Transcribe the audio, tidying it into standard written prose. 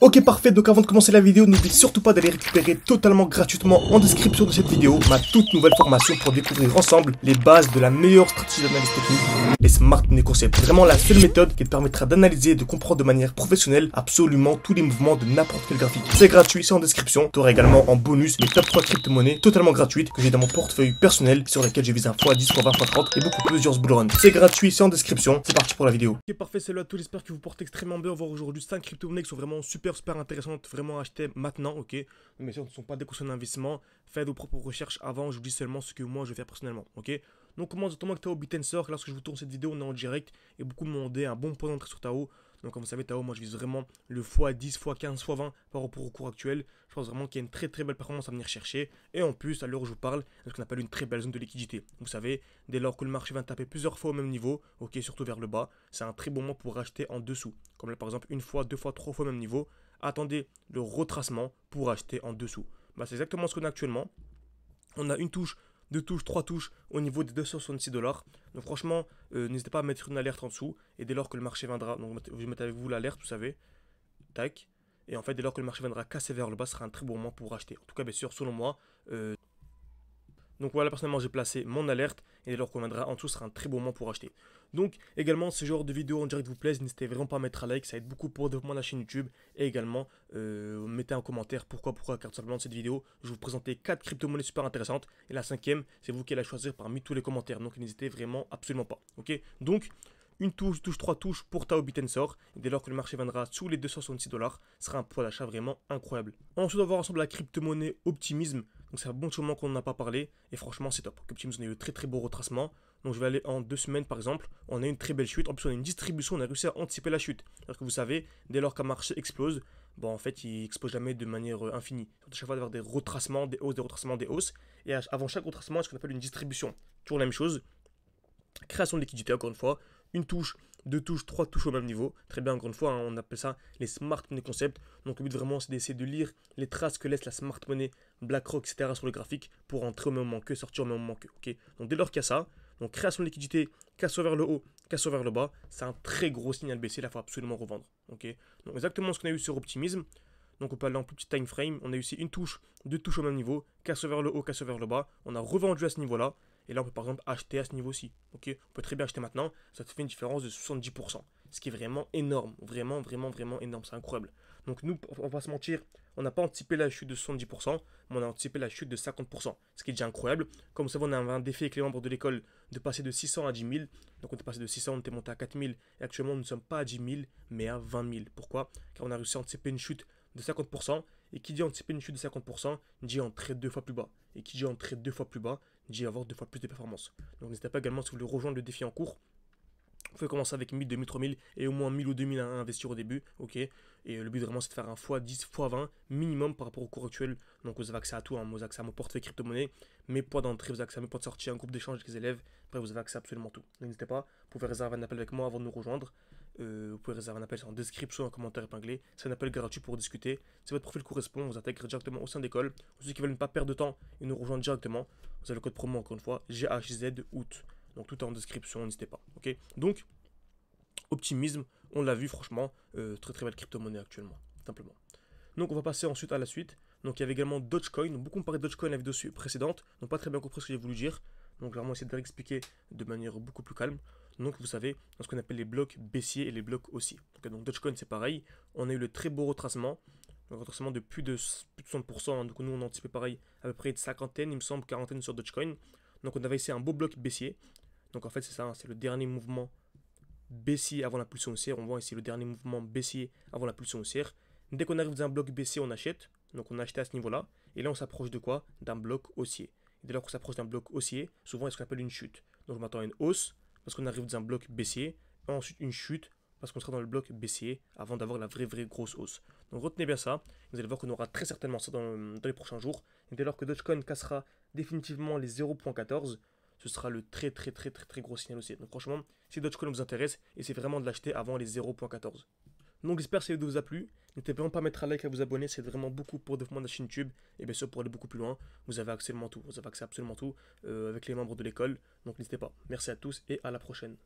Ok parfait, donc avant de commencer la vidéo, n'oublie surtout pas d'aller récupérer totalement gratuitement en description de cette vidéo ma toute nouvelle formation pour découvrir ensemble les bases de la meilleure stratégie d'analyse technique, les Smart Money Concepts. Vraiment la seule méthode qui te permettra d'analyser et de comprendre de manière professionnelle absolument tous les mouvements de n'importe quel graphique. C'est gratuit, c'est en description. Tu auras également en bonus les top 3 crypto-monnaies totalement gratuites que j'ai dans mon portefeuille personnel sur lesquelles je vise un x10, x20, x30 et beaucoup plusieurs bullruns. C'est gratuit, c'est en description. C'est parti pour la vidéo. Ok parfait, salut à tous, j'espère que vous portez extrêmement bien. On va voir aujourd'hui 5 crypto-monnaies qui sont vraiment super intéressantes, vraiment à acheter maintenant, ok. Mais ce ne sont pas des conseils d'investissement, faites vos propres recherches avant, je vous dis seulement ce que moi je fais personnellement, ok. Donc comment exactement que Tao Bitensor, lorsque je vous tourne cette vidéo, on est en direct, et beaucoup m'ont demandé un bon point d'entrée sur Tao. Donc comme vous savez, Tao, moi je vise vraiment le x10, x15, x20 par rapport au cours actuel. Je pense vraiment qu'il y a une très belle performance à venir chercher. Et en plus, à l'heure où je vous parle, c'est ce qu'on appelle une très belle zone de liquidité. Vous savez, dès lors que le marché va taper plusieurs fois au même niveau, ok, surtout vers le bas, c'est un très bon moment pour acheter en dessous. Comme là par exemple, une fois, deux fois, trois fois au même niveau. Attendez le retracement pour acheter en dessous. Bah, c'est exactement ce qu'on a actuellement. On a une touche, deux touches, trois touches au niveau des 266 $. Donc franchement, n'hésitez pas à mettre une alerte en dessous. Et dès lors que le marché viendra, donc je mettez avec vous l'alerte, vous savez. Tac. Et en fait, dès lors que le marché viendra casser vers le bas, ce sera un très bon moment pour acheter. En tout cas, bien sûr, selon moi. Donc voilà, personnellement, j'ai placé mon alerte. Et dès lors qu'on viendra en dessous, ce sera un très bon moment pour acheter. Donc également, ce genre de vidéo en direct vous plaise, n'hésitez vraiment pas à mettre un like, ça aide beaucoup pour le développement de la chaîne YouTube. Et également, mettez un commentaire pourquoi, car tout simplement dans cette vidéo, je vais vous présenter 4 crypto-monnaies super intéressantes. Et la cinquième, c'est vous qui allez la choisir parmi tous les commentaires. Donc n'hésitez vraiment absolument pas. Ok. Donc, une touche, trois touches pour Tao Bitensor. Et dès lors que le marché viendra sous les 266 $, ce sera un poids d'achat vraiment incroyable. Ensuite, on va voir ensemble la crypto-monnaie Optimism. Donc c'est un bon moment qu'on n'en a pas parlé. Et franchement, c'est top. Optimism, on a eu très beau retracement. Donc je vais aller en 2 semaines par exemple. On a une très belle chute. En plus, on a une distribution. On a réussi à anticiper la chute. Alors que vous savez, dès lors qu'un marché explose, bon, en fait, il explose jamais de manière infinie. Donc à chaque fois, d'avoir des retracements, des hausses, des retracements, des hausses. Et avant chaque retracement, il y a ce qu'on appelle une distribution. Toujours la même chose. Création de liquidité, encore une fois. Une touche, deux touches, trois touches au même niveau. Très bien, encore une fois, hein, on appelle ça les Smart Money Concepts. Donc le but vraiment, c'est d'essayer de lire les traces que laisse la Smart Money, BlackRock, etc. sur le graphique pour entrer au même moment que, sortir au même moment que. Ok. Donc dès lors qu'il y a ça, donc création de liquidité, casse vers le haut, casse vers le bas, c'est un très gros signal baissier. Là, il faut absolument revendre. Ok. Donc exactement ce qu'on a eu sur Optimism. Donc on peut aller en plus petit time frame. On a eu ici une touche, deux touches au même niveau, casse vers le haut, casse vers le bas. On a revendu à ce niveau-là. Et là, on peut par exemple acheter à ce niveau-ci. Ok, on peut très bien acheter maintenant. Ça te fait une différence de 70%. Ce qui est vraiment énorme. Vraiment énorme. C'est incroyable. Donc nous, on va pas se mentir, on n'a pas anticipé la chute de 70%, mais on a anticipé la chute de 50%. Ce qui est déjà incroyable. Comme vous savez, on a un défi avec les membres de l'école de passer de 600 à 10 000. Donc on est passé de 600, on était monté à 4 000. Et actuellement, nous ne sommes pas à 10 000, mais à 20 000. Pourquoi? Car on a réussi à anticiper une chute de 50%. Et qui dit anticiper une chute de 50%, dit entrer 2 fois plus bas. Et qui dit entrer 2 fois plus bas, dit avoir 2 fois plus de performance. Donc n'hésitez pas également, si vous voulez rejoindre le défi en cours, vous pouvez commencer avec 1000, 2000, 3000 et au moins 1000 ou 2000 à investir au début, ok. Et le but vraiment c'est de faire un x10, x20 minimum par rapport au cours actuel. Donc vous avez accès à tout, hein. Vous avez accès à mon portefeuille crypto-monnaie, mes poids d'entrée, vous avez accès à mes poids de sortie, un groupe d'échange avec les élèves. Après vous avez accès à absolument tout. N'hésitez pas, vous pouvez réserver un appel avec moi avant de nous rejoindre. Vous pouvez réserver un appel en description, un commentaire épinglé. C'est un appel gratuit pour discuter. Si votre profil correspond, vous intégrez directement au sein d'école. Pour ceux qui veulent ne pas perdre de temps et nous rejoindre directement, vous avez le code promo encore une fois, GHZ août. Donc tout est en description, n'hésitez pas. Ok. Donc Optimism, on l'a vu franchement, très belle crypto-monnaie actuellement, simplement. Donc on va passer ensuite à la suite. Donc il y avait également Dogecoin. Donc, beaucoup me parlaient de Dogecoin la vidéo précédente, donc pas très bien compris ce que j'ai voulu dire. Donc je vais vraiment essayer de l'expliquer de manière beaucoup plus calme. Donc vous savez, dans ce qu'on appelle les blocs baissiers et les blocs haussiers. Donc Dogecoin c'est pareil, on a eu le très beau retracement. Un retracement de plus de 60%, hein. Donc nous on a anticipé pareil à peu près de cinquantaine, il me semble, quarantaine sur Dogecoin. Donc on avait ici un beau bloc baissier. Donc en fait c'est ça, hein, c'est le dernier mouvement baissier avant la pulsion haussière. On voit ici le dernier mouvement baissier avant la pulsion haussière. Dès qu'on arrive dans un bloc baissier, on achète. Donc on a acheté à ce niveau-là. Et là, on s'approche de quoi? D'un bloc haussier. Et dès lors qu'on s'approche d'un bloc haussier, souvent, il y a ce qu'on appelle une chute. Donc je m'attends à une hausse parce qu'on arrive dans un bloc baissier. Et ensuite, une chute parce qu'on sera dans le bloc baissier avant d'avoir la vraie grosse hausse. Donc retenez bien ça. Vous allez voir qu'on aura très certainement ça dans les prochains jours. Et dès lors que Dogecoin cassera définitivement les 0.14, ce sera le très gros signal aussi. Donc franchement, si Dogecoin vous intéresse, essayez vraiment de l'acheter avant les 0.14. Donc j'espère que cette vidéo vous a plu. N'hésitez vraiment pas à mettre un like, à vous abonner, c'est vraiment beaucoup pour le développement de la chaîne YouTube. Et bien sûr, pour aller beaucoup plus loin, vous avez absolument tout. Vous avez accès à absolument tout avec les membres de l'école. Donc n'hésitez pas. Merci à tous et à la prochaine.